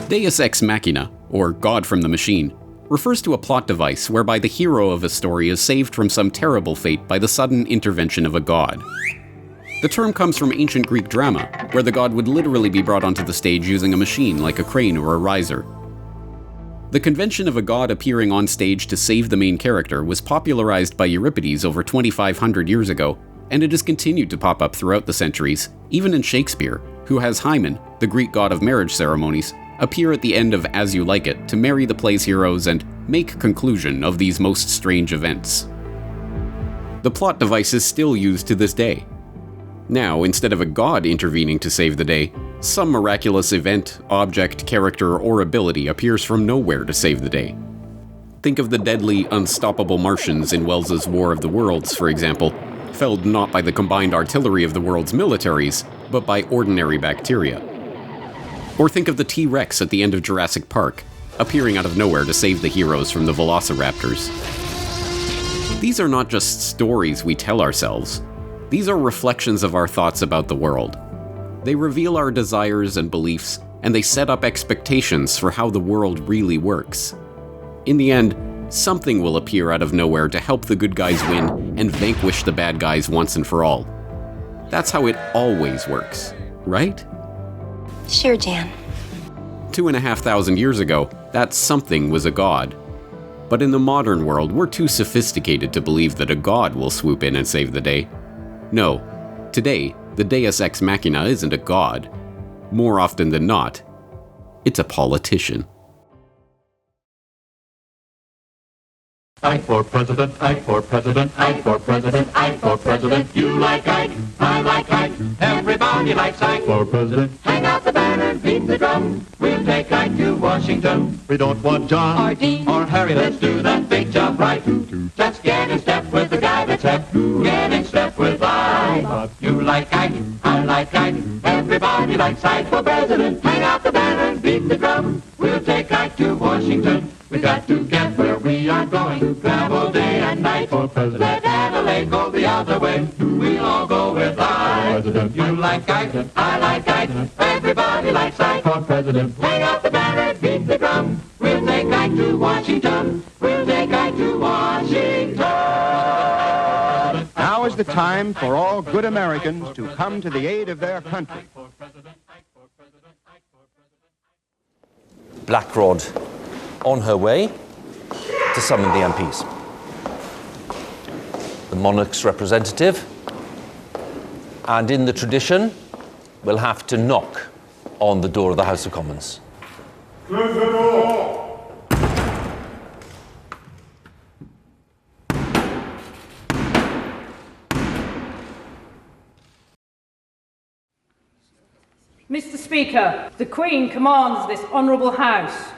Deus ex machina, or God from the machine, refers to a plot device whereby the hero of a story is saved from some terrible fate by the sudden intervention of a god. The term comes from ancient Greek drama, where the god would literally be brought onto the stage using a machine like a crane or a riser. The convention of a god appearing on stage to save the main character was popularized by Euripides over 2,500 years ago, and it has continued to pop up throughout the centuries, even in Shakespeare, who has Hymen, the Greek god of marriage ceremonies, appear at the end of As You Like It to marry the play's heroes and make conclusion of these most strange events. The plot device is still used to this day. Now, instead of a god intervening to save the day, some miraculous event, object, character, or ability appears from nowhere to save the day. Think of the deadly, unstoppable Martians in Wells's War of the Worlds, for example, felled not by the combined artillery of the world's militaries, but by ordinary bacteria. Or think of the T-Rex at the end of Jurassic Park, appearing out of nowhere to save the heroes from the velociraptors. These are not just stories we tell ourselves. These are reflections of our thoughts about the world. They reveal our desires and beliefs, and they set up expectations for how the world really works. In the end, something will appear out of nowhere to help the good guys win and vanquish the bad guys once and for all. That's how it always works, right? Sure, Jan. 2,500 years ago, that something was a god. But in the modern world, we're too sophisticated to believe that a god will swoop in and save the day. No, today, the Deus ex machina isn't a god. More often than not, it's a politician. Ike for president, Ike for president, Ike for president, Ike for president. You like Ike, I like Ike, everybody likes Ike for president. Hang out the banner, beat the drum, we'll take Ike to Washington. We don't want John or Dean or Harry, let's do that big job right. Let's get in step with the guy that's hep, get in step with Ike. You like Ike, I like Ike, everybody likes Ike for president. Hang out the banner, beat the drum, we'll take Ike to Washington. We got to get where we are going, travel day and night for president. Let Adelaide go the other way, we'll all go with Ike. You like Ike, I like Ike, everybody likes Ike for president. Hang out the banner, beat the drum, we'll take Ike to Washington, we'll take Ike to Washington. Now is the time for all good Americans to come to the aid of their country. Blackrod on her way to summon the MPs. The monarch's representative, and in the tradition, will have to knock on the door of the House of Commons. Close the door! Mr. Speaker, the Queen commands this honourable House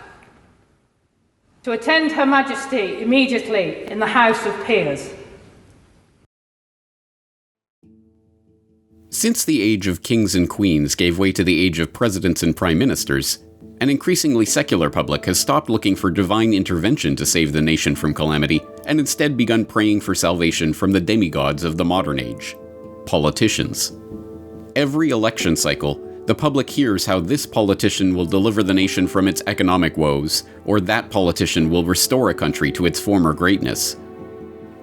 to attend Her Majesty immediately in the House of Peers. Since the age of kings and queens gave way to the age of presidents and prime ministers, an increasingly secular public has stopped looking for divine intervention to save the nation from calamity and instead begun praying for salvation from the demigods of the modern age, politicians. Every election cycle, the public hears how this politician will deliver the nation from its economic woes, or that politician will restore a country to its former greatness.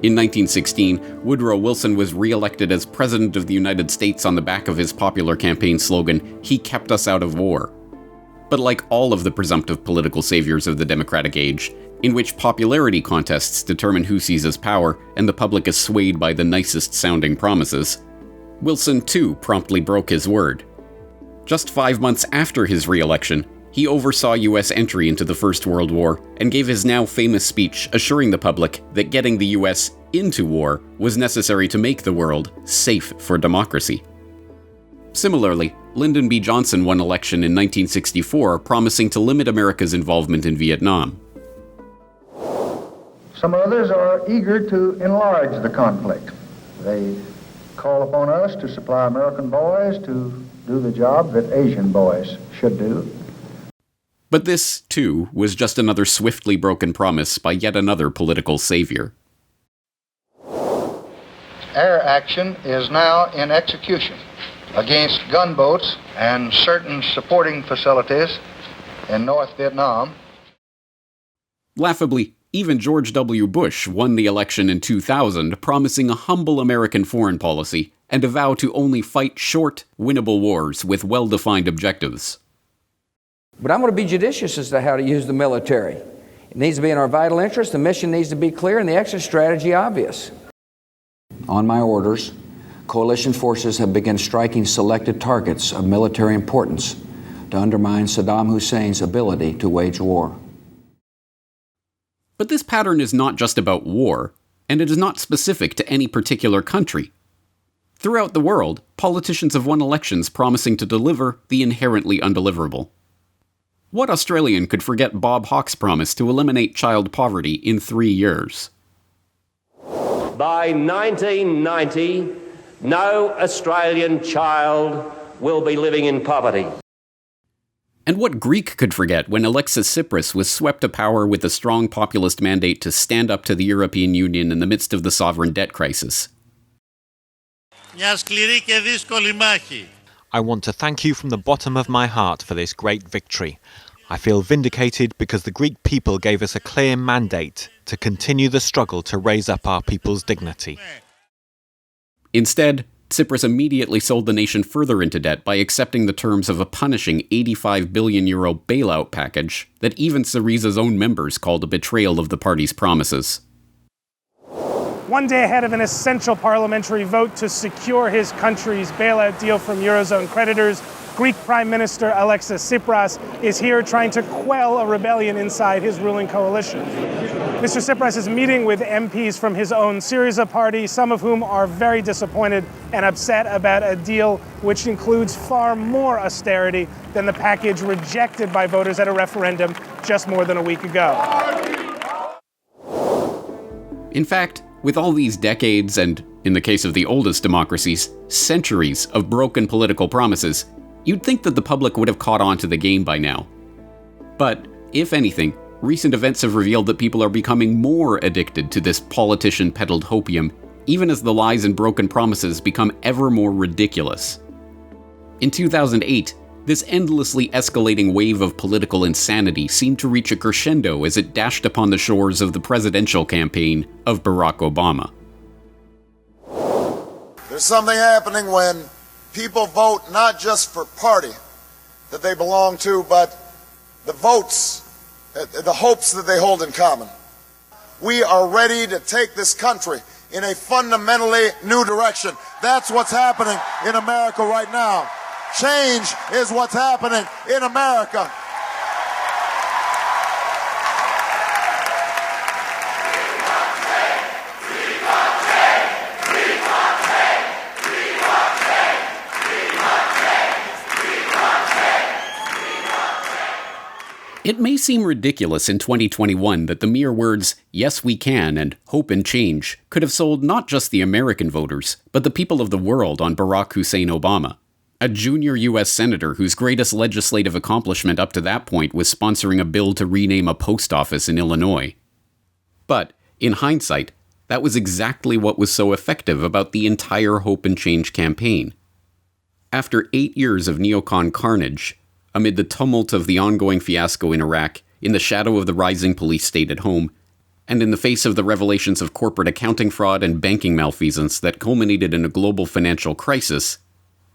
In 1916, Woodrow Wilson was re-elected as President of the United States on the back of his popular campaign slogan, "He kept us out of war." But like all of the presumptive political saviors of the democratic age, in which popularity contests determine who seizes power and the public is swayed by the nicest sounding promises, Wilson too promptly broke his word. Just 5 months after his re-election, he oversaw US entry into the First World War and gave his now famous speech assuring the public that getting the US into war was necessary to make the world safe for democracy. Similarly, Lyndon B. Johnson won election in 1964, promising to limit America's involvement in Vietnam. Some others are eager to enlarge the conflict. They call upon us to supply American boys to do the job that Asian boys should do. But this, too, was just another swiftly broken promise by yet another political savior. Air action is now in execution against gunboats and certain supporting facilities in North Vietnam. Laughably, even George W. Bush won the election in 2000, promising a humble American foreign policy and a vow to only fight short, winnable wars with well-defined objectives. But I'm going to be judicious as to how to use the military. It needs to be in our vital interest, the mission needs to be clear, and the exit strategy obvious. On my orders, coalition forces have begun striking selected targets of military importance to undermine Saddam Hussein's ability to wage war. But this pattern is not just about war, and it is not specific to any particular country. Throughout the world, politicians have won elections promising to deliver the inherently undeliverable. What Australian could forget Bob Hawke's promise to eliminate child poverty in 3 years? By 1990, no Australian child will be living in poverty. And what Greek could forget when Alexis Tsipras was swept to power with a strong populist mandate to stand up to the European Union in the midst of the sovereign debt crisis? I want to thank you from the bottom of my heart for this great victory. I feel vindicated because the Greek people gave us a clear mandate to continue the struggle to raise up our people's dignity. Instead, Tsipras immediately sold the nation further into debt by accepting the terms of a punishing €85 billion bailout package that even Syriza's own members called a betrayal of the party's promises. One day ahead of an essential parliamentary vote to secure his country's bailout deal from Eurozone creditors, Greek Prime Minister Alexis Tsipras is here trying to quell a rebellion inside his ruling coalition. Mr. Tsipras is meeting with MPs from his own Syriza party, some of whom are very disappointed and upset about a deal which includes far more austerity than the package rejected by voters at a referendum just more than a week ago. In fact, with all these decades and, in the case of the oldest democracies, centuries of broken political promises, you'd think that the public would have caught on to the game by now. But, if anything, recent events have revealed that people are becoming more addicted to this politician-peddled hopium, even as the lies and broken promises become ever more ridiculous. In 2008, this endlessly escalating wave of political insanity seemed to reach a crescendo as it dashed upon the shores of the presidential campaign of Barack Obama. There's something happening when people vote not just for party that they belong to, but the votes, the hopes that they hold in common. We are ready to take this country in a fundamentally new direction. That's what's happening in America right now. Change is what's happening in America. It may seem ridiculous in 2021 that the mere words, "yes we can" and "hope and change" could have sold not just the American voters, but the people of the world on Barack Hussein Obama, a junior US senator whose greatest legislative accomplishment up to that point was sponsoring a bill to rename a post office in Illinois. But, in hindsight, that was exactly what was so effective about the entire Hope and Change campaign. After 8 years of neocon carnage, amid the tumult of the ongoing fiasco in Iraq, in the shadow of the rising police state at home, and in the face of the revelations of corporate accounting fraud and banking malfeasance that culminated in a global financial crisis,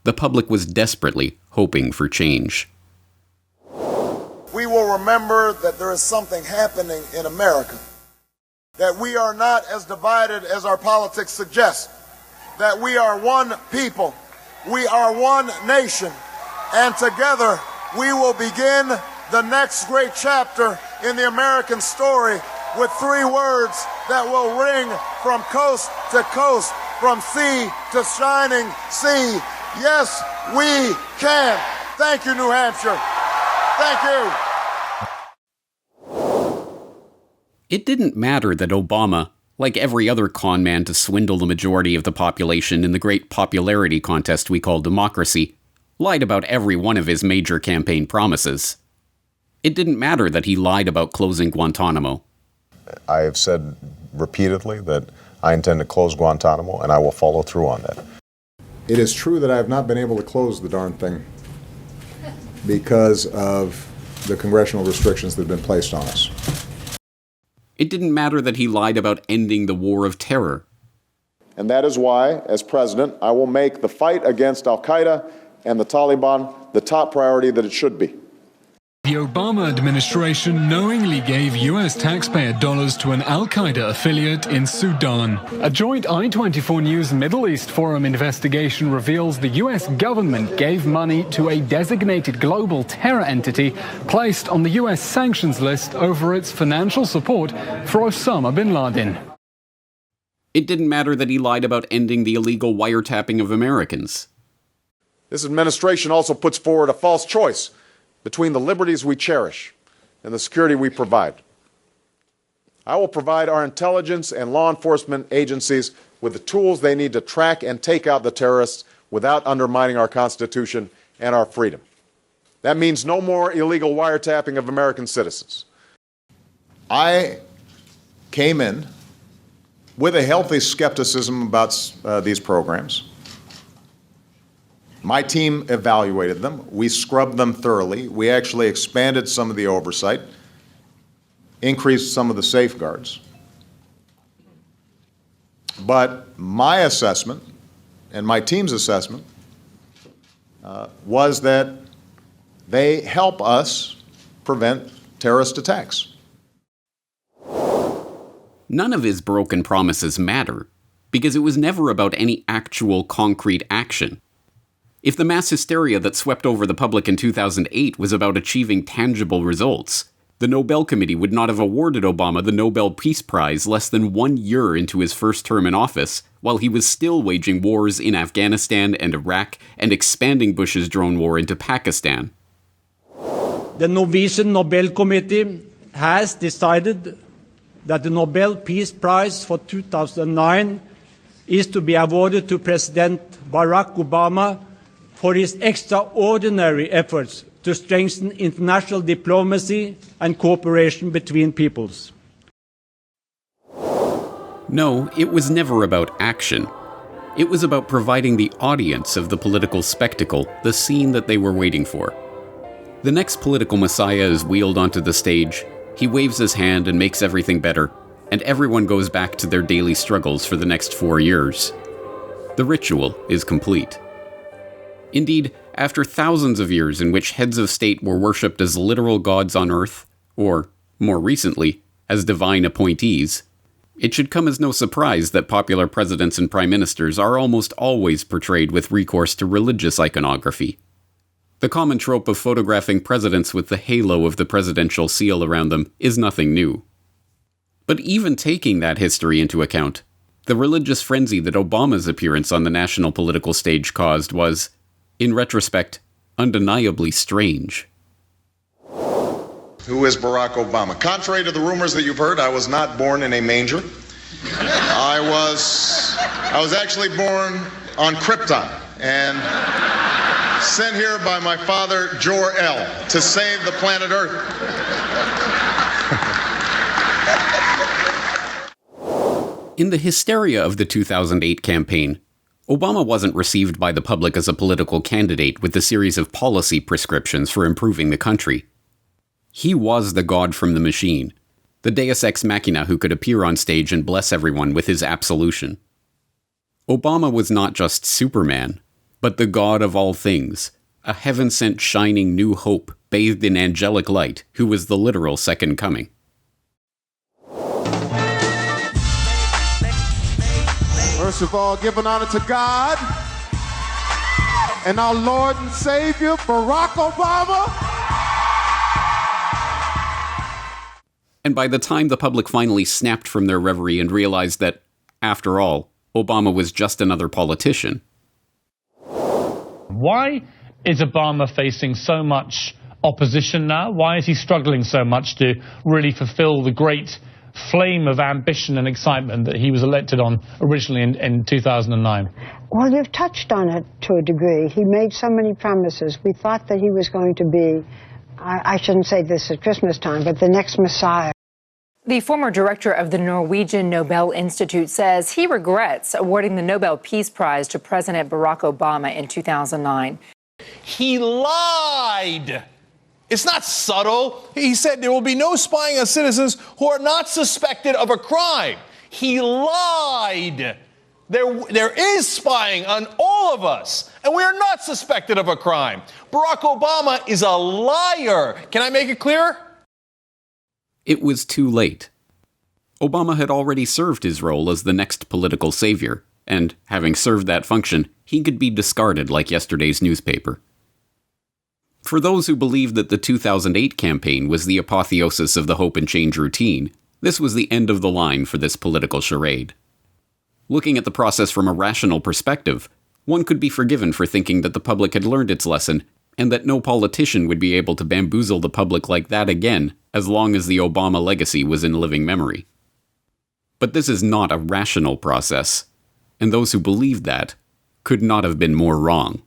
the public was desperately hoping for change. We will remember that there is something happening in America, that we are not as divided as our politics suggest, that we are one people, we are one nation, and together we will begin the next great chapter in the American story with 3 words that will ring from coast to coast, from sea to shining sea. Yes, we can. Thank you, New Hampshire. Thank you. It didn't matter that Obama, like every other con man to swindle the majority of the population in the great popularity contest we call democracy, lied about every one of his major campaign promises. It didn't matter that he lied about closing Guantanamo. I have said repeatedly that I intend to close Guantanamo, and I will follow through on that. It is true that I have not been able to close the darn thing because of the congressional restrictions that have been placed on us. It didn't matter that he lied about ending the war of terror. And that is why, as president, I will make the fight against al-Qaeda and the Taliban the top priority that it should be. The Obama administration knowingly gave U.S. taxpayer dollars to an al-Qaeda affiliate in Sudan. A joint I-24 News Middle East Forum investigation reveals the U.S. government gave money to a designated global terror entity placed on the U.S. sanctions list over its financial support for Osama bin Laden. It didn't matter that he lied about ending the illegal wiretapping of Americans. This administration also puts forward a false choice between the liberties we cherish and the security we provide. I will provide our intelligence and law enforcement agencies with the tools they need to track and take out the terrorists without undermining our Constitution and our freedom. That means no more illegal wiretapping of American citizens. I came in with a healthy skepticism about these programs. My team evaluated them. We scrubbed them thoroughly. We actually expanded some of the oversight, increased some of the safeguards. But my assessment and my team's assessment was that they help us prevent terrorist attacks. None of his broken promises matter, because it was never about any actual concrete action. If the mass hysteria that swept over the public in 2008 was about achieving tangible results, the Nobel Committee would not have awarded Obama the Nobel Peace Prize less than 1 year into his first term in office, while he was still waging wars in Afghanistan and Iraq and expanding Bush's drone war into Pakistan. The Norwegian Nobel Committee has decided that the Nobel Peace Prize for 2009 is to be awarded to President Barack Obama for his extraordinary efforts to strengthen international diplomacy and cooperation between peoples. No, it was never about action. It was about providing the audience of the political spectacle the scene that they were waiting for. The next political messiah is wheeled onto the stage, he waves his hand and makes everything better, and everyone goes back to their daily struggles for the next 4 years. The ritual is complete. Indeed, after thousands of years in which heads of state were worshipped as literal gods on earth, or, more recently, as divine appointees, it should come as no surprise that popular presidents and prime ministers are almost always portrayed with recourse to religious iconography. The common trope of photographing presidents with the halo of the presidential seal around them is nothing new. But even taking that history into account, the religious frenzy that Obama's appearance on the national political stage caused was, in retrospect, undeniably strange. Who is Barack Obama? Contrary to the rumors that you've heard, I was not born in a manger. I was actually born on Krypton and sent here by my father, Jor-El, to save the planet Earth. In the hysteria of the 2008 campaign, Obama wasn't received by the public as a political candidate with a series of policy prescriptions for improving the country. He was the god from the machine, the deus ex machina who could appear on stage and bless everyone with his absolution. Obama was not just Superman, but the god of all things, a heaven-sent shining new hope bathed in angelic light who was the literal second coming. First of all, give an honor to God and our Lord and Savior, Barack Obama. And by the time the public finally snapped from their reverie and realized that, after all, Obama was just another politician. Why is Obama facing so much opposition now? Why is he struggling so much to really fulfill the great flame of ambition and excitement that he was elected on originally in 2009? Well, you've touched on it to a degree. He made so many promises. We thought that he was going to be, I shouldn't say this at Christmas time, but the next Messiah. The former director of the Norwegian Nobel Institute says he regrets awarding the Nobel Peace Prize to President Barack Obama in 2009. He lied It's not subtle. He said there will be no spying on citizens who are not suspected of a crime. He lied. There is spying on all of us, and we are not suspected of a crime. Barack Obama is a liar. Can I make it clear? It was too late. Obama had already served his role as the next political savior, and having served that function, he could be discarded like yesterday's newspaper. For those who believed that the 2008 campaign was the apotheosis of the hope and change routine, this was the end of the line for this political charade. Looking at the process from a rational perspective, one could be forgiven for thinking that the public had learned its lesson, and that no politician would be able to bamboozle the public like that again, as long as the Obama legacy was in living memory. But this is not a rational process, and those who believed that could not have been more wrong.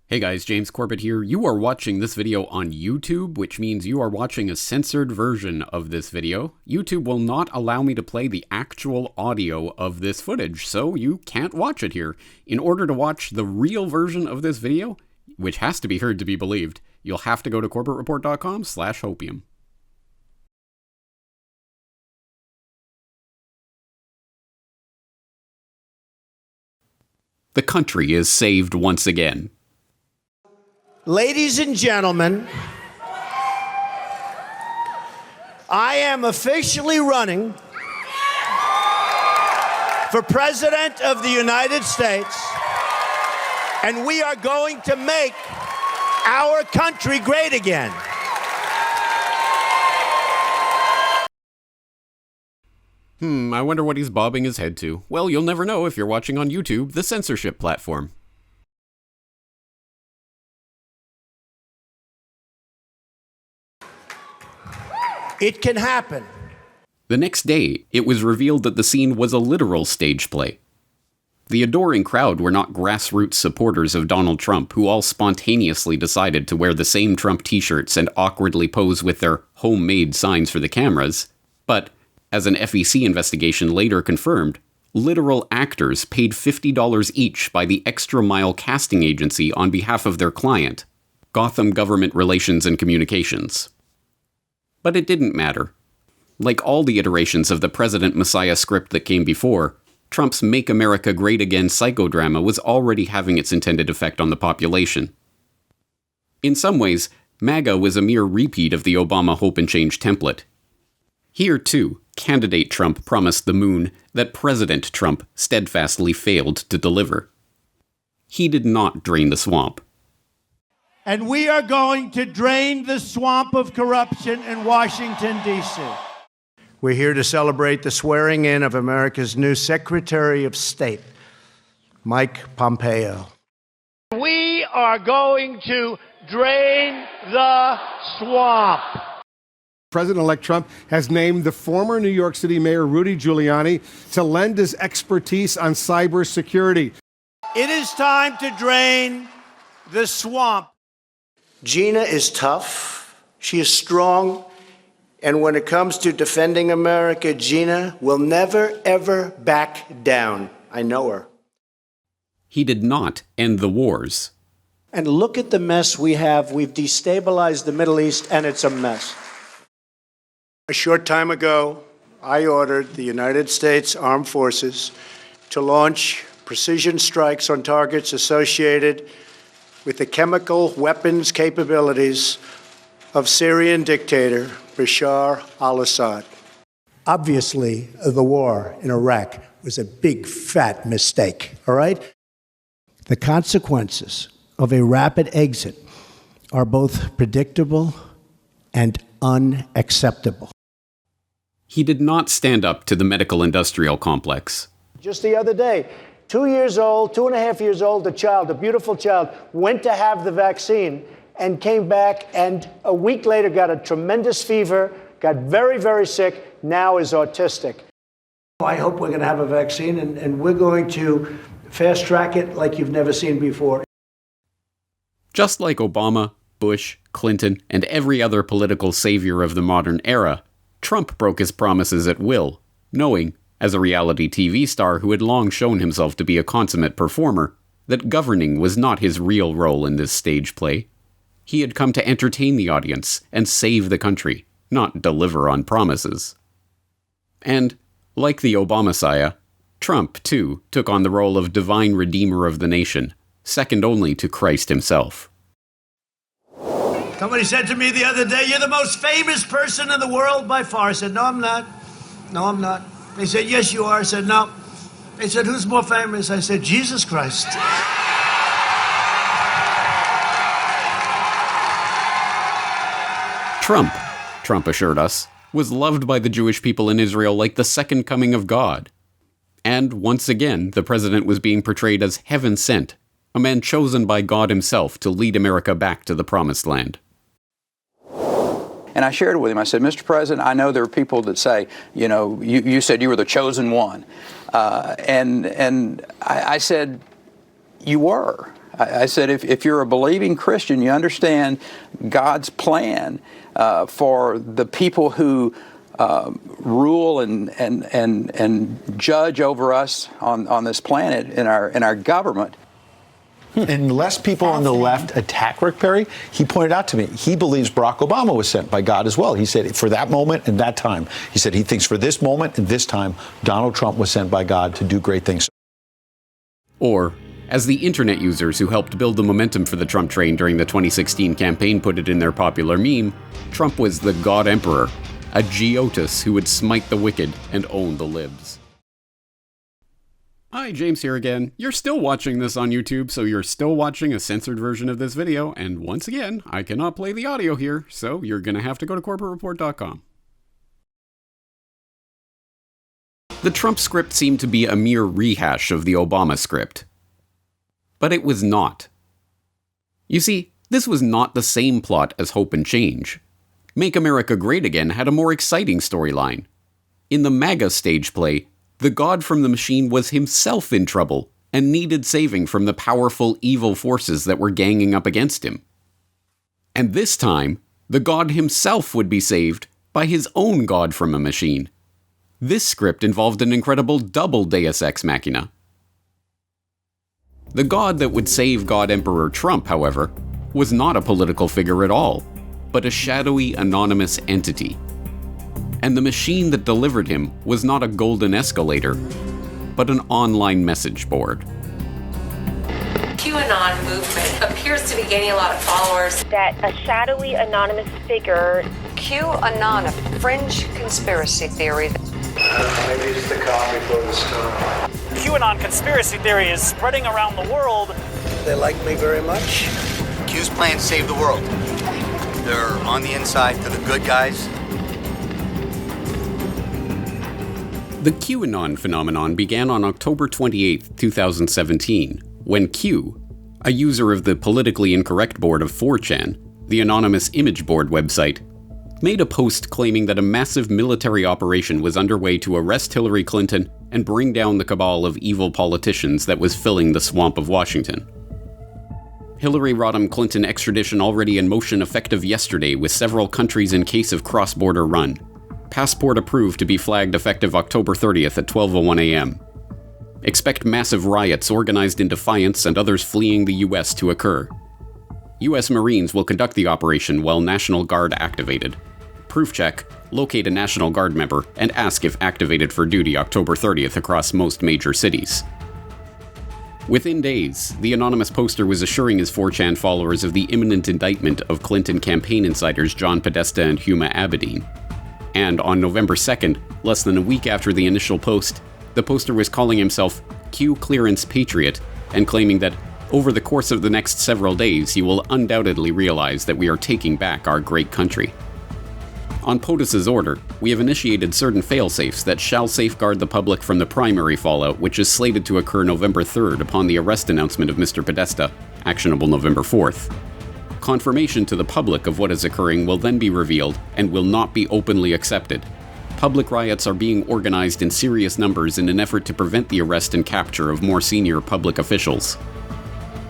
Hey guys, James Corbett here. You are watching this video on YouTube, which means you are watching a censored version of this video. YouTube will not allow me to play the actual audio of this footage, so you can't watch it here. In order to watch the real version of this video, which has to be heard to be believed, you'll have to go to corbettreport.com/hopium. The country is saved once again. Ladies and gentlemen, I am officially running for President of the United States, and we are going to make our country great again. I wonder what he's bobbing his head to. Well, you'll never know if you're watching on YouTube, the censorship platform. It can happen. The next day, it was revealed that the scene was a literal stage play. The adoring crowd were not grassroots supporters of Donald Trump who all spontaneously decided to wear the same Trump t-shirts and awkwardly pose with their homemade signs for the cameras, but, as an FEC investigation later confirmed, literal actors paid $50 each by the Extra Mile casting agency on behalf of their client, Gotham Government Relations and Communications. But it didn't matter. Like all the iterations of the President Messiah script that came before, Trump's Make America Great Again psychodrama was already having its intended effect on the population. In some ways, MAGA was a mere repeat of the Obama Hope and Change template. Here, too, candidate Trump promised the moon that President Trump steadfastly failed to deliver. He did not drain the swamp. And we are going to drain the swamp of corruption in Washington, D.C. We're here to celebrate the swearing in of America's new Secretary of State, Mike Pompeo. We are going to drain the swamp. President-elect Trump has named the former New York City Mayor Rudy Giuliani to lend his expertise on cybersecurity. It is time to drain the swamp. Gina is tough. She is strong. And when it comes to defending America, Gina will never, ever back down. I know her. He did not end the wars. And look at the mess we have. We've destabilized the Middle East, and it's a mess. A short time ago, I ordered the United States Armed Forces to launch precision strikes on targets associated with the chemical weapons capabilities of Syrian dictator Bashar al-Assad. Obviously, the war in Iraq was a big, fat mistake, all right? The consequences of a rapid exit are both predictable and unacceptable. He did not stand up to the medical-industrial complex. Just the other day, 2 years old, 2.5 years old, a child, a beautiful child, went to have the vaccine and came back and a week later got a tremendous fever, got very, very sick, now is autistic. I hope we're going to have a vaccine and we're going to fast track it like you've never seen before. Just like Obama, Bush, Clinton, and every other political savior of the modern era, Trump broke his promises at will, knowing, as a reality TV star who had long shown himself to be a consummate performer, that governing was not his real role in this stage play. He had come to entertain the audience and save the country, not deliver on promises. And, like the Obama-Messiah, Trump, too, took on the role of divine redeemer of the nation, second only to Christ himself. Somebody said to me the other day, "You're the most famous person in the world by far." I said, "No, I'm not. No, I'm not." They said, "Yes, you are." I said, "No." They said, "Who's more famous?" I said, "Jesus Christ." Trump assured us, was loved by the Jewish people in Israel like the second coming of God. And once again, the president was being portrayed as heaven sent, a man chosen by God himself to lead America back to the promised land. And I shared it with him. I said, "Mr. President, I know there are people that say, you said you were the chosen one." And I said, "You were." I said, if you're a believing Christian, you understand God's plan for the people who rule and judge over us on this planet in our government. And less people on the left attack Rick Perry. He pointed out to me, he believes Barack Obama was sent by God as well. He said for that moment and that time. He said he thinks for this moment and this time, Donald Trump was sent by God to do great things. Or, as the internet users who helped build the momentum for the Trump train during the 2016 campaign put it in their popular meme, Trump was the God Emperor, a Geotus who would smite the wicked and own the libs. Hi, James here again. You're still watching this on YouTube, so you're still watching a censored version of this video, and once again, I cannot play the audio here, so you're gonna have to go to CorbettReport.com. The Trump script seemed to be a mere rehash of the Obama script. But it was not. You see, this was not the same plot as Hope and Change. Make America Great Again had a more exciting storyline. In the MAGA stage play, the God from the machine was himself in trouble and needed saving from the powerful evil forces that were ganging up against him. And this time, the God himself would be saved by his own God from a machine. This script involved an incredible double Deus Ex Machina. The God that would save God Emperor Trump, however, was not a political figure at all, but a shadowy, anonymous entity. And the machine that delivered him was not a golden escalator, but an online message board. QAnon movement appears to be gaining a lot of followers. That a shadowy, anonymous figure. QAnon, a fringe conspiracy theory. Maybe just the coffee before the storm. QAnon conspiracy theory is spreading around the world. They like me very much. Q's plan to save the world. They're on the inside to the good guys. The QAnon phenomenon began on October 28, 2017, when Q, a user of the politically incorrect board of 4chan, the anonymous image board website, made a post claiming that a massive military operation was underway to arrest Hillary Clinton and bring down the cabal of evil politicians that was filling the swamp of Washington. Hillary Rodham Clinton extradition already in motion effective yesterday with several countries in case of cross-border run. Passport approved to be flagged effective October 30th at 12:01 a.m. Expect massive riots organized in defiance and others fleeing the U.S. to occur. U.S. Marines will conduct the operation while National Guard activated. Proof check, locate a National Guard member, and ask if activated for duty October 30th across most major cities. Within days, the anonymous poster was assuring his 4chan followers of the imminent indictment of Clinton campaign insiders John Podesta and Huma Abedin. And on November 2nd, less than a week after the initial post, the poster was calling himself Q Clearance Patriot and claiming that over the course of the next several days he will undoubtedly realize that we are taking back our great country. On POTUS's order, we have initiated certain failsafes that shall safeguard the public from the primary fallout, which is slated to occur November 3rd upon the arrest announcement of Mr. Podesta, actionable November 4th. Confirmation to the public of what is occurring will then be revealed and will not be openly accepted. Public riots are being organized in serious numbers in an effort to prevent the arrest and capture of more senior public officials.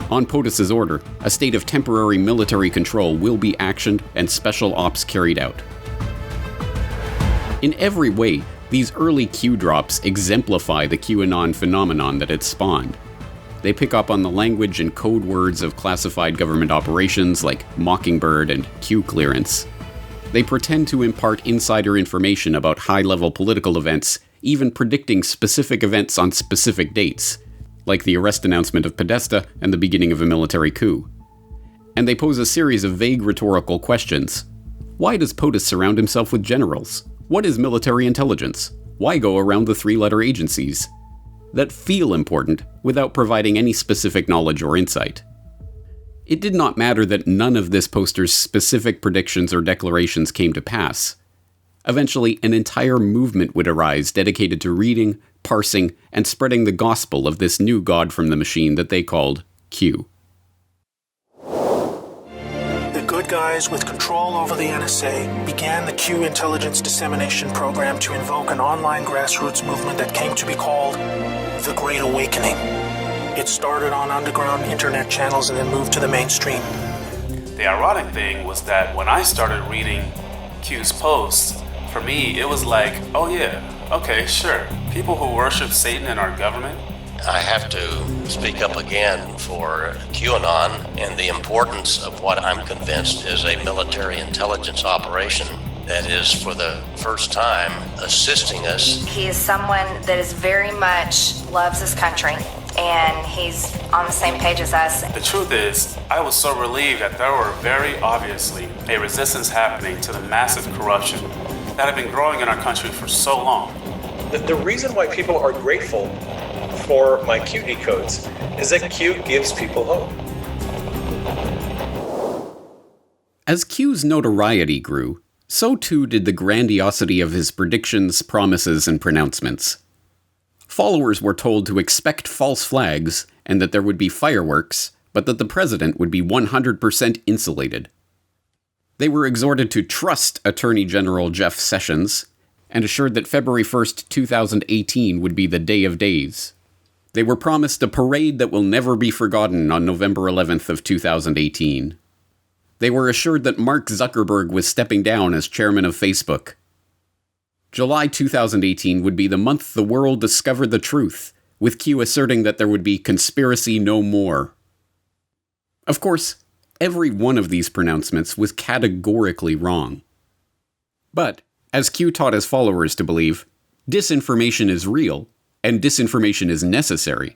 On POTUS's order, a state of temporary military control will be actioned and special ops carried out. In every way, these early Q drops exemplify the QAnon phenomenon that it spawned. They pick up on the language and code words of classified government operations like Mockingbird and Q clearance. They pretend to impart insider information about high-level political events, even predicting specific events on specific dates, like the arrest announcement of Podesta and the beginning of a military coup. And they pose a series of vague rhetorical questions. Why does POTUS surround himself with generals? What is military intelligence? Why go around the three-letter agencies? That feel important without providing any specific knowledge or insight. It did not matter that none of this poster's specific predictions or declarations came to pass. Eventually, an entire movement would arise dedicated to reading, parsing, and spreading the gospel of this new god from the machine that they called Q. The good guys with control over the NSA began the Q intelligence dissemination program to invoke an online grassroots movement that came to be called the Great Awakening. It started on underground internet channels and then moved to the mainstream. The ironic thing was that when I started reading Q's posts, for me it was like, oh yeah, okay, sure. People who worship Satan in our government. I have to speak up again for QAnon and the importance of what I'm convinced is a military intelligence operation that is for the first time assisting us. He is someone that is very much loves his country, and he's on the same page as us. The truth is, I was so relieved that there were very obviously a resistance happening to the massive corruption that had been growing in our country for so long. The reason why people are grateful for my Q decodes is that Q gives people hope. As Q's notoriety grew, so too did the grandiosity of his predictions, promises, and pronouncements. Followers were told to expect false flags and that there would be fireworks, but that the president would be 100% insulated. They were exhorted to trust Attorney General Jeff Sessions and assured that February 1st, 2018 would be the day of days. They were promised a parade that will never be forgotten on November 11th of 2018. They were assured that Mark Zuckerberg was stepping down as chairman of Facebook. July 2018 would be the month the world discovered the truth, with Q asserting that there would be conspiracy no more. Of course, every one of these pronouncements was categorically wrong. But, as Q taught his followers to believe, disinformation is real, and disinformation is necessary.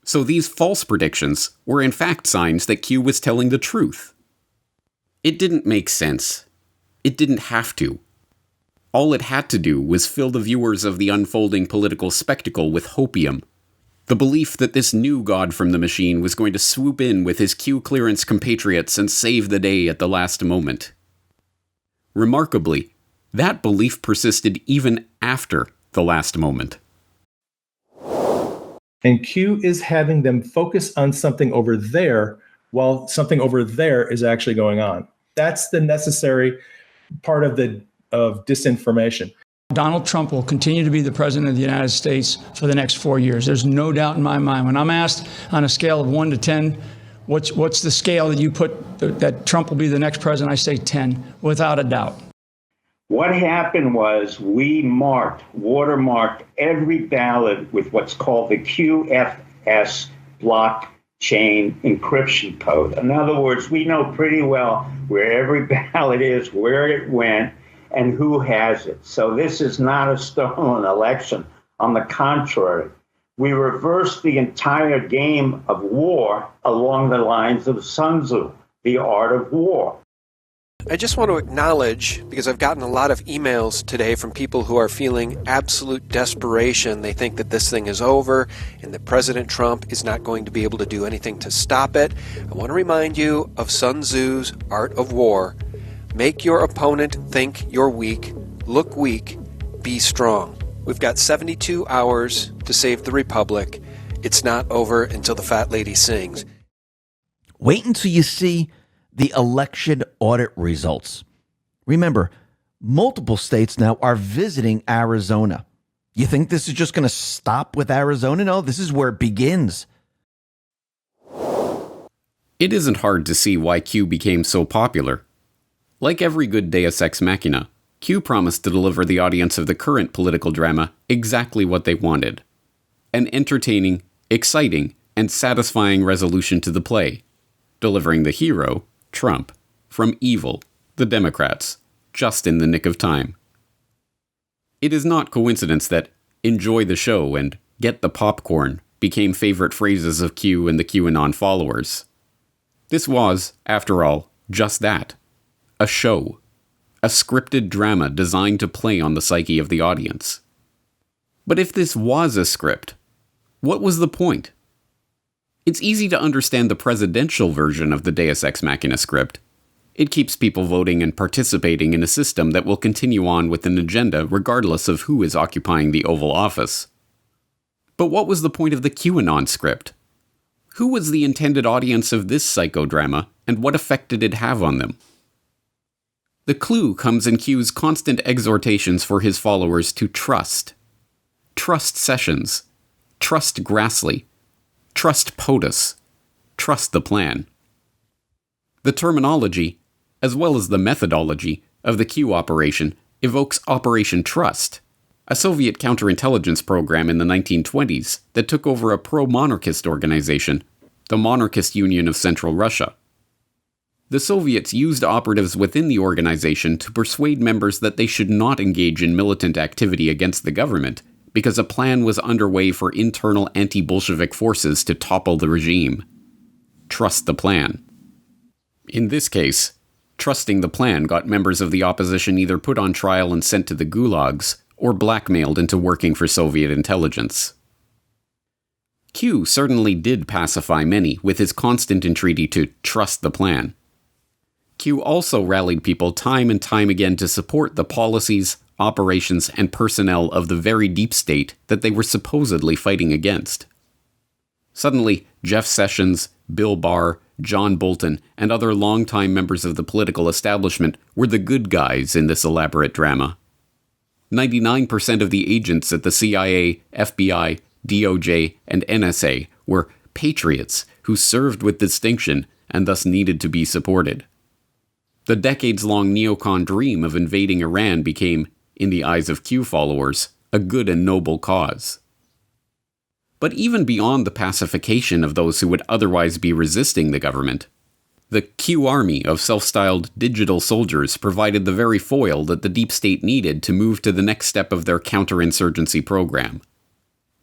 So these false predictions were in fact signs that Q was telling the truth. It didn't make sense. It didn't have to. All it had to do was fill the viewers of the unfolding political spectacle with hopium. The belief that this new god from the machine was going to swoop in with his Q clearance compatriots and save the day at the last moment. Remarkably, that belief persisted even after the last moment. And Q is having them focus on something over there while something over there is actually going on. That's the necessary part of disinformation. Donald Trump will continue to be the president of the United States for the next 4 years. There's no doubt in my mind. When I'm asked on a scale of 1 to 10, what's the scale that you put that Trump will be the next president, I say 10, without a doubt. What happened was we watermarked every ballot with what's called the QFS blockchain encryption code. In other words, we know pretty well where every ballot is, where it went, and who has it. So this is not a stolen election. On the contrary, we reversed the entire game of war along the lines of Sun Tzu, the art of war. I just want to acknowledge, because I've gotten a lot of emails today from people who are feeling absolute desperation. They think that this thing is over and that President Trump is not going to be able to do anything to stop it. I want to remind you of Sun Tzu's art of war. Make your opponent think you're weak, look weak, be strong. We've got 72 hours to save the Republic. It's not over until the fat lady sings. Wait until you see the election audit results. Remember, multiple states now are visiting Arizona. You think this is just going to stop with Arizona? No, this is where it begins. It isn't hard to see why Q became so popular. Like every good Deus Ex Machina, Q promised to deliver the audience of the current political drama exactly what they wanted. An entertaining, exciting, and satisfying resolution to the play, delivering the hero, Trump, from evil, the Democrats, just in the nick of time. It is not coincidence that "enjoy the show" and "get the popcorn" became favorite phrases of Q and the QAnon followers. This was, after all, just that. A show. A scripted drama designed to play on the psyche of the audience. But if this was a script, what was the point? It's easy to understand the presidential version of the Deus Ex Machina script. It keeps people voting and participating in a system that will continue on with an agenda regardless of who is occupying the Oval Office. But what was the point of the QAnon script? Who was the intended audience of this psychodrama, and what effect did it have on them? The clue comes in Q's constant exhortations for his followers to trust. Trust Sessions. Trust Grassley. Trust POTUS. Trust the plan. The terminology, as well as the methodology, of the Q operation evokes Operation Trust, a Soviet counterintelligence program in the 1920s that took over a pro-monarchist organization, the Monarchist Union of Central Russia. The Soviets used operatives within the organization to persuade members that they should not engage in militant activity against the government because a plan was underway for internal anti-Bolshevik forces to topple the regime. Trust the plan. In this case, trusting the plan got members of the opposition either put on trial and sent to the gulags, or blackmailed into working for Soviet intelligence. Q certainly did pacify many with his constant entreaty to trust the plan. Q also rallied people time and time again to support the policies, operations, and personnel of the very deep state that they were supposedly fighting against. Suddenly, Jeff Sessions, Bill Barr, John Bolton, and other longtime members of the political establishment were the good guys in this elaborate drama. 99% of the agents at the CIA, FBI, DOJ, and NSA were patriots who served with distinction and thus needed to be supported. The decades-long neocon dream of invading Iran became, in the eyes of Q followers, a good and noble cause. But even beyond the pacification of those who would otherwise be resisting the government, the Q army of self-styled digital soldiers provided the very foil that the deep state needed to move to the next step of their counterinsurgency program: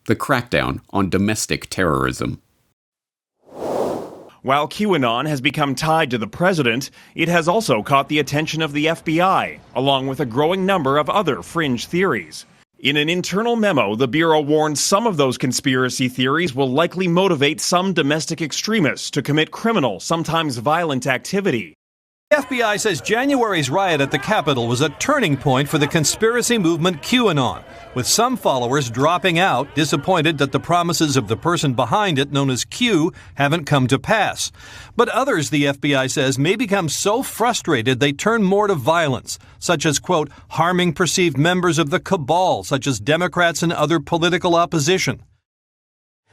the crackdown on domestic terrorism. While QAnon has become tied to the president, it has also caught the attention of the FBI, along with a growing number of other fringe theories. In an internal memo, the Bureau warns some of those conspiracy theories will likely motivate some domestic extremists to commit criminal, sometimes violent activity. The FBI says January's riot at the Capitol was a turning point for the conspiracy movement QAnon, with some followers dropping out, disappointed that the promises of the person behind it, known as Q, haven't come to pass. But others, the FBI says, may become so frustrated they turn more to violence, such as, quote, harming perceived members of the cabal, such as Democrats and other political opposition.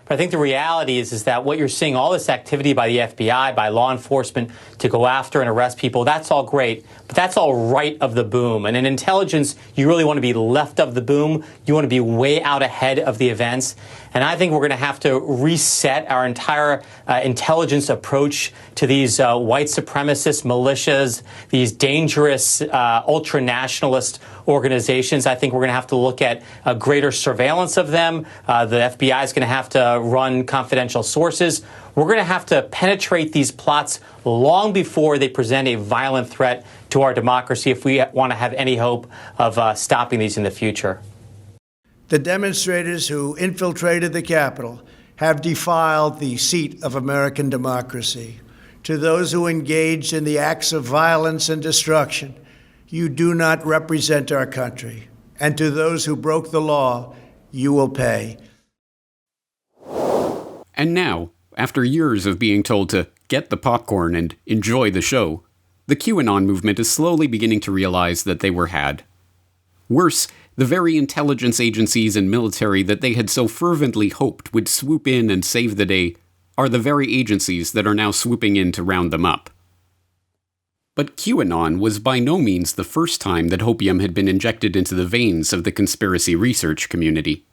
But I think the reality is that what you're seeing, all this activity by the FBI, by law enforcement to go after and arrest people, that's all great, but that's all right of the boom. And in intelligence, you really want to be left of the boom. You want to be way out ahead of the events. And I think we're going to have to reset our entire intelligence approach to these white supremacist militias, these dangerous ultra-nationalist organizations. I think we're going to have to look at greater surveillance of them. The FBI is going to have to run confidential sources. We're going to have to penetrate these plots long before they present a violent threat to our democracy if we want to have any hope of stopping these in the future. The demonstrators who infiltrated the Capitol have defiled the seat of American democracy. To those who engaged in the acts of violence and destruction, you do not represent our country. And to those who broke the law, you will pay. And now, after years of being told to get the popcorn and enjoy the show, the QAnon movement is slowly beginning to realize that they were had. Worse, the very intelligence agencies and military that they had so fervently hoped would swoop in and save the day are the very agencies that are now swooping in to round them up. But QAnon was by no means the first time that hopium had been injected into the veins of the conspiracy research community.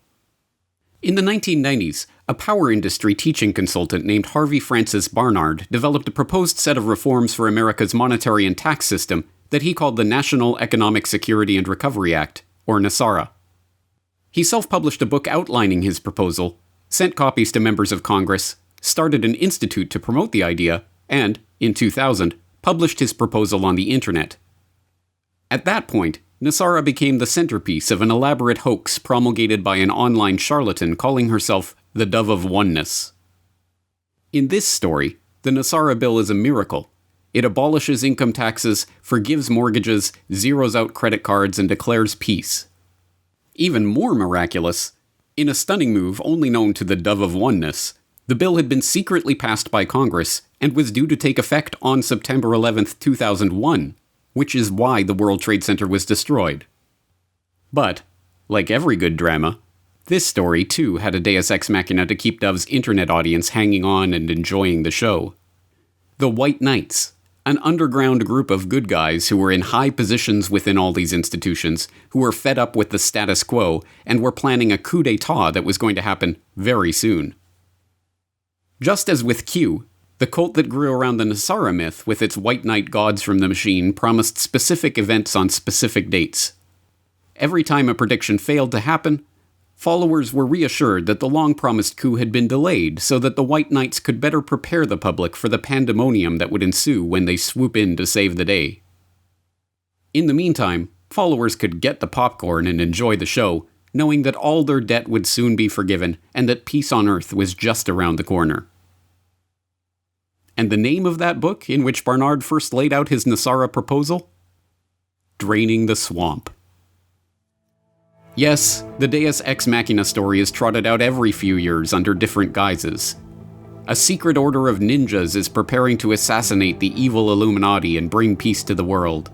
In the 1990s, A power industry teaching consultant named Harvey Francis Barnard developed a proposed set of reforms for America's monetary and tax system that he called the National Economic Security and Recovery Act, or NESARA. He self-published a book outlining his proposal, sent copies to members of Congress, started an institute to promote the idea, and, in 2000, published his proposal on the internet. At that point, NESARA became the centerpiece of an elaborate hoax promulgated by an online charlatan calling herself the Dove of Oneness. In this story, the NESARA bill is a miracle. It abolishes income taxes, forgives mortgages, zeroes out credit cards, and declares peace. Even more miraculous, in a stunning move only known to the Dove of Oneness, the bill had been secretly passed by Congress and was due to take effect on September 11, 2001, which is why the World Trade Center was destroyed. But, like every good drama, this story too had a deus ex machina to keep Dove's internet audience hanging on and enjoying the show. The White Knights, an underground group of good guys who were in high positions within all these institutions, who were fed up with the status quo and were planning a coup d'etat that was going to happen very soon. Just as with Q, the cult that grew around the NESARA myth with its White Knight gods from the machine promised specific events on specific dates. Every time a prediction failed to happen, followers were reassured that the long-promised coup had been delayed so that the White Knights could better prepare the public for the pandemonium that would ensue when they swoop in to save the day. In the meantime, followers could get the popcorn and enjoy the show, knowing that all their debt would soon be forgiven and that peace on earth was just around the corner. And the name of that book in which Barnard first laid out his NESARA proposal? Draining the Swamp. Yes, the Deus Ex Machina story is trotted out every few years under different guises. A secret order of ninjas is preparing to assassinate the evil Illuminati and bring peace to the world.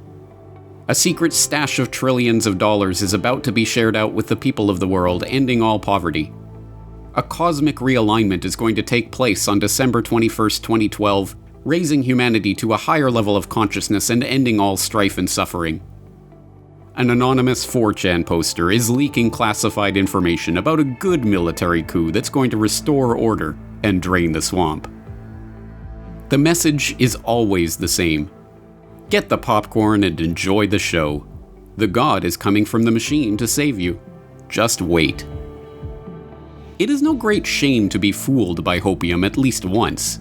A secret stash of trillions of dollars is about to be shared out with the people of the world, ending all poverty. A cosmic realignment is going to take place on December 21st, 2012, raising humanity to a higher level of consciousness and ending all strife and suffering. An anonymous 4chan poster is leaking classified information about a good military coup that's going to restore order and drain the swamp. The message is always the same. Get the popcorn and enjoy the show. The god is coming from the machine to save you. Just wait. It is no great shame to be fooled by hopium at least once.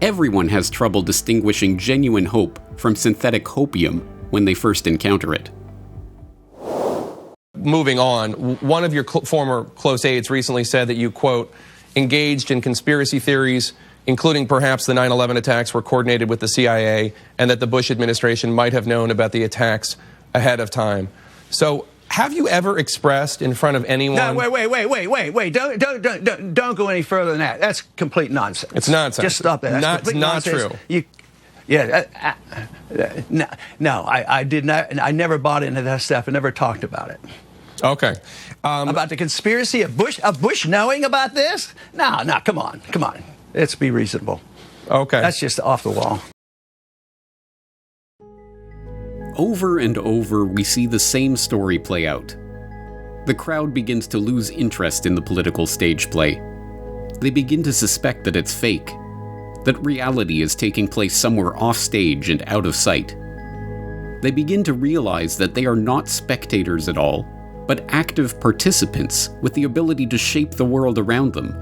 Everyone has trouble distinguishing genuine hope from synthetic hopium when they first encounter it. Moving on, one of your former close aides recently said that you, quote, engaged in conspiracy theories, including perhaps the 9/11 attacks were coordinated with the CIA, and that the Bush administration might have known about the attacks ahead of time. So have you ever expressed in front of anyone... No, wait. Don't go any further than that. That's complete nonsense. It's nonsense. Just stop that. That's not true. No, I did not. I never bought into that stuff. I never talked about it. Okay. About the conspiracy of Bush knowing about this? No, come on. Let's be reasonable. Okay. That's just off the wall. Over and over, we see the same story play out. The crowd begins to lose interest in the political stage play. They begin to suspect that it's fake, that reality is taking place somewhere off stage and out of sight. They begin to realize that they are not spectators at all, but active participants with the ability to shape the world around them.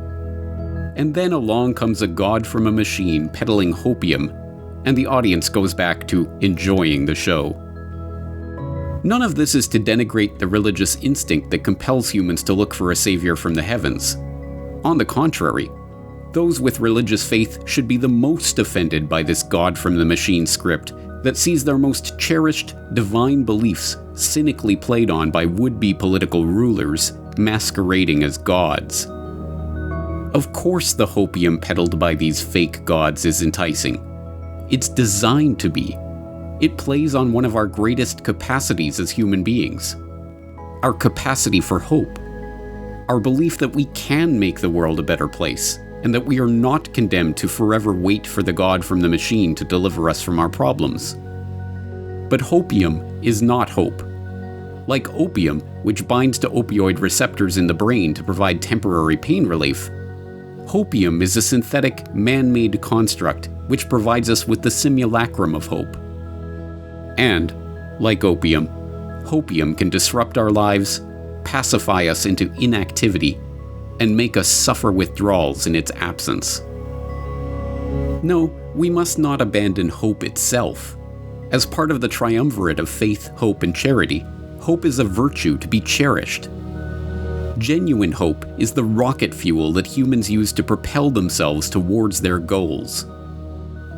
And then along comes a god from a machine peddling hopium, and the audience goes back to enjoying the show. None of this is to denigrate the religious instinct that compels humans to look for a savior from the heavens. On the contrary, those with religious faith should be the most offended by this god from the machine script that sees their most cherished divine beliefs cynically played on by would-be political rulers masquerading as gods. Of course the hopium peddled by these fake gods is enticing. It's designed to be. It plays on one of our greatest capacities as human beings. Our capacity for hope. Our belief that we can make the world a better place, and that we are not condemned to forever wait for the god from the machine to deliver us from our problems. But hopium is not hope. Like opium, which binds to opioid receptors in the brain to provide temporary pain relief, Hopium is a synthetic, man-made construct which provides us with the simulacrum of hope. And, like opium, hopium can disrupt our lives, pacify us into inactivity, and make us suffer withdrawals in its absence. No, we must not abandon hope itself. As part of the triumvirate of faith, hope, and charity, hope is a virtue to be cherished. Genuine hope is the rocket fuel that humans use to propel themselves towards their goals.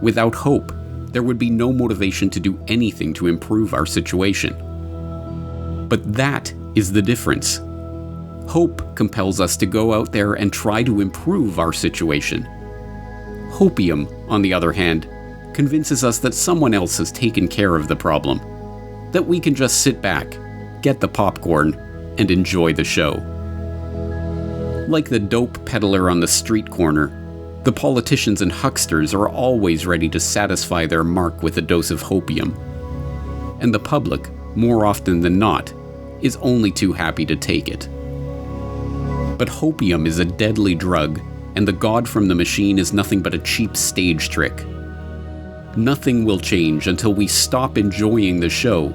Without hope, there would be no motivation to do anything to improve our situation. But that is the difference. Hope compels us to go out there and try to improve our situation. Hopium, on the other hand, convinces us that someone else has taken care of the problem, that we can just sit back, get the popcorn, and enjoy the show. Like the dope peddler on the street corner, the politicians and hucksters are always ready to satisfy their mark with a dose of hopium. And the public, more often than not, is only too happy to take it. But hopium is a deadly drug, and the god from the machine is nothing but a cheap stage trick. Nothing will change until we stop enjoying the show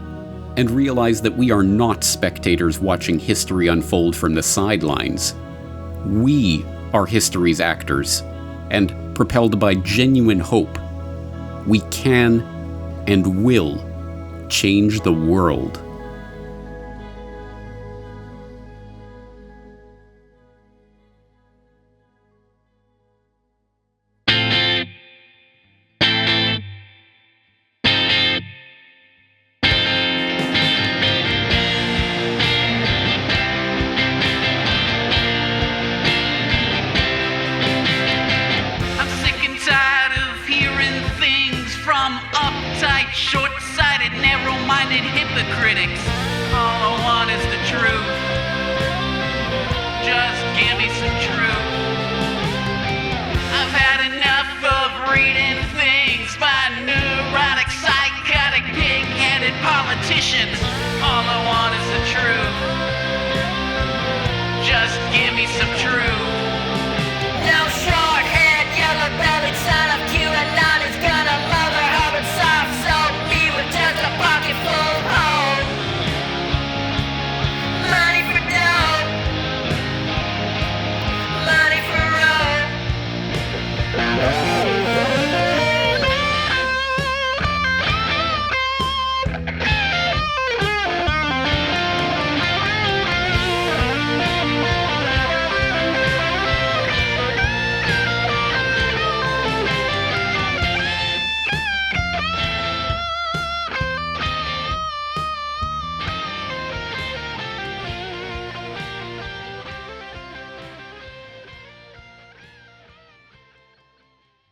and realize that we are not spectators watching history unfold from the sidelines. We are history's actors, and propelled by genuine hope, we can and will change the world. Short-sighted, narrow-minded hypocritics. All I want is the truth. Just give me some truth. I've had enough of reading things by neurotic, psychotic, pig-headed politicians. All I want is the truth. Just give me some truth.